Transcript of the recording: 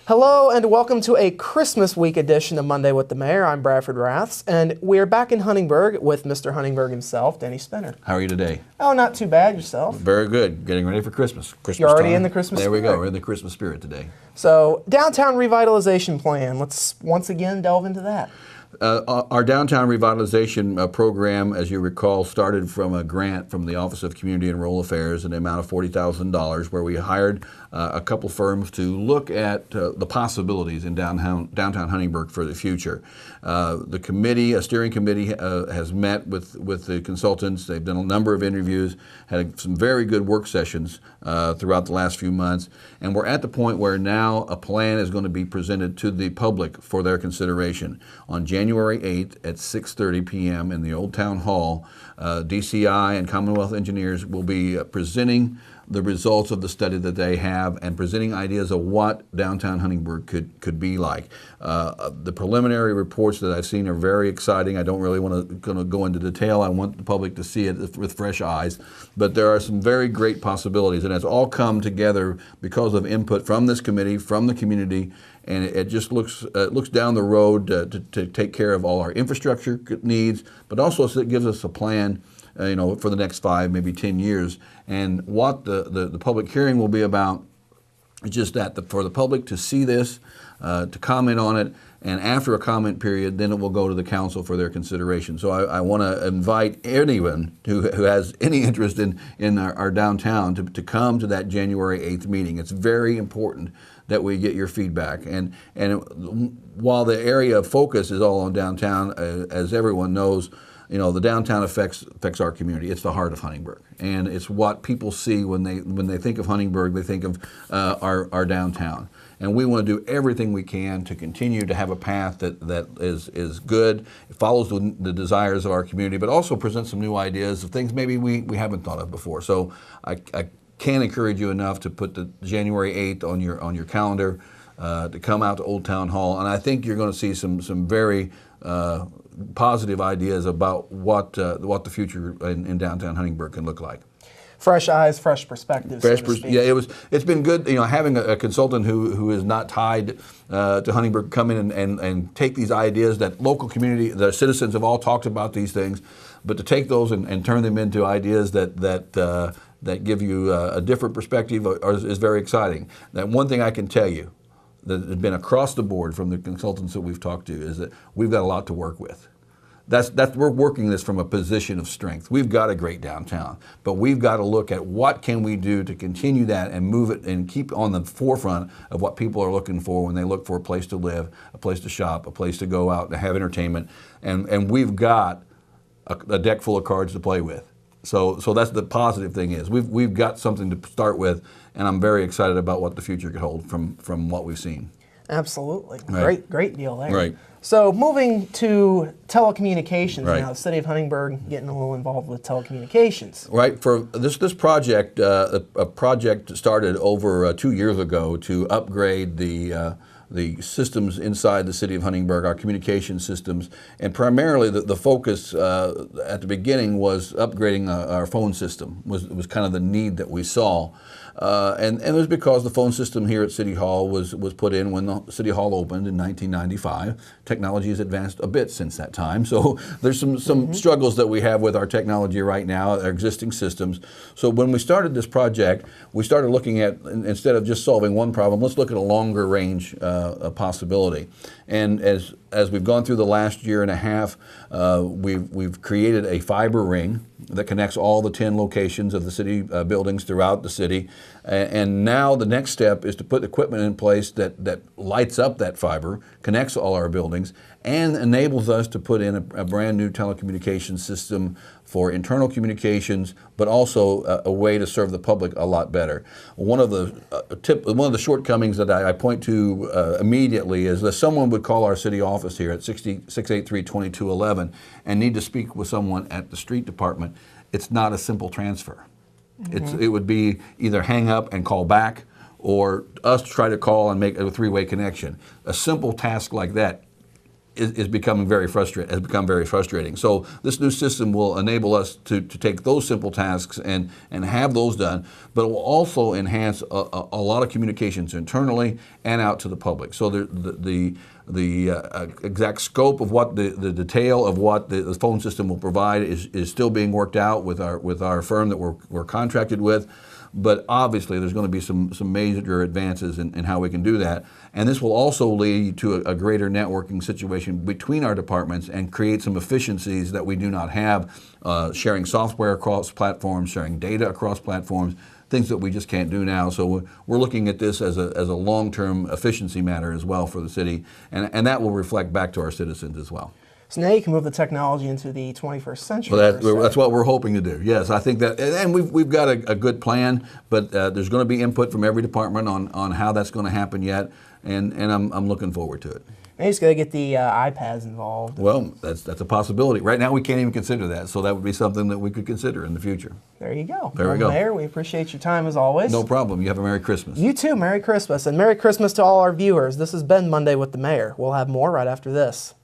Hello and welcome to a Christmas week edition of Monday with the Mayor. I'm Bradford Raths, and we're back in Huntingburg with Mr. Huntingburg himself, Denny Spinner. How are you today? Oh, not too bad. Yourself? Very good. Getting ready for Christmas. You're already time. in the Christmas There spirit. we go. We're in the Christmas spirit today. So, downtown revitalization plan. Let's once again delve into that. Our downtown revitalization program, as you recall, started from a grant from the Office of Community and Rural Affairs in the amount of $40,000, where we hired a couple firms to look at the possibilities in downtown Huntingburg for the future. The committee, a steering committee, has met with the consultants. They've done a number of interviews, had some very good work sessions throughout the last few months, and we're at the point where now a plan is going to be presented to the public for their consideration. On January 8th at 6:30 p.m. in the Old Town Hall, DCI and Commonwealth Engineers will be presenting the results of the study that they have and presenting ideas of what downtown Huntingburg could be like. The preliminary reports that I've seen are very exciting. I don't really want to go into detail. I want the public to see it with fresh eyes. But there are some very great possibilities, and it's all come together because of input from this committee, from the community, and it just looks down the road to take care of all our infrastructure needs, but also it gives us a plan for the next 5, maybe 10 years. And what the public hearing will be about is just that, for the public to see this, to comment on it, and after a comment period, then it will go to the council for their consideration. So I want to invite anyone who has any interest in our downtown to come to that January 8th meeting. It's very important that we get your feedback. And while the area of focus is all on downtown, as everyone knows, the downtown affects our community. It's the heart of Huntingburg, and it's what people see when they think of Huntingburg. They think of our downtown, and we want to do everything we can to continue to have a path that is good, it follows the desires of our community, but also presents some new ideas of things maybe we haven't thought of before. So I can't encourage you enough to put the January 8th on your calendar to come out to Old Town Hall, and I think you're going to see some very positive ideas about what the future in downtown Huntingburg can look like. Fresh eyes, fresh perspectives. Yeah, it's been good, having a consultant who is not tied to Huntingburg come in and take these ideas that local community, the citizens have all talked about these things, but to take those and turn them into ideas that give you a different perspective is very exciting. That one thing I can tell you that has been across the board from the consultants that we've talked to is that we've got a lot to work with. We're working this from a position of strength. We've got a great downtown, but we've got to look at what can we do to continue that and move it and keep on the forefront of what people are looking for when they look for a place to live, a place to shop, a place to go out and have entertainment. And we've got a deck full of cards to play with. So that's the positive thing is we've got something to start with, and I'm very excited about what the future could hold from what we've seen. Absolutely. Right. Great deal there. Right. So moving to telecommunications Right. now, the city of Huntingburg getting a little involved with telecommunications. Right. For this project, a project started over 2 years ago to upgrade the systems inside the city of Huntingburg, our communication systems, and primarily the focus at the beginning was upgrading our phone system. Was kind of the need that we saw. And it was because the phone system here at City Hall was put in when the City Hall opened in 1995. Technology has advanced a bit since that time, so there's some struggles that we have with our technology right now, our existing systems. So when we started this project, we started looking at, instead of just solving one problem, let's look at a longer range possibility. And as we've gone through the last year and a half, we've created a fiber ring that connects all the 10 locations of the city buildings throughout the city. And now the next step is to put equipment in place that lights up that fiber, connects all our buildings, and enables us to put in a brand new telecommunications system for internal communications, but also a way to serve the public a lot better. One of the shortcomings that I point to immediately is that someone would call our city office here at 683-2211 and need to speak with someone at the street department. It's not a simple transfer. It would be either hang up and call back, or us try to call and make a three-way connection. A simple task like that is becoming very has become very frustrating. So this new system will enable us to take those simple tasks and have those done, but it will also enhance a lot of communications internally and out to the public. So the exact scope of what the detail of what the phone system will provide is still being worked out with our firm that we're contracted with. But obviously, there's going to be some major advances in how we can do that. And this will also lead to a greater networking situation between our departments and create some efficiencies that we do not have, sharing software across platforms, sharing data across platforms, things that we just can't do now. So we're looking at this as a long-term efficiency matter as well for the city, and that will reflect back to our citizens as well. So now you can move the technology into the 21st century. Well, that's what we're hoping to do. Yes, I think that, and we've got a good plan, but there's going to be input from every department on how that's going to happen yet, and I'm looking forward to it. Maybe it's got to get the iPads involved. Well, that's a possibility. Right now, we can't even consider that, so that would be something that we could consider in the future. There you go. There we go. Mayor, we appreciate your time as always. No problem. You have a Merry Christmas. You too. Merry Christmas, and Merry Christmas to all our viewers. This has been Monday with the Mayor. We'll have more right after this.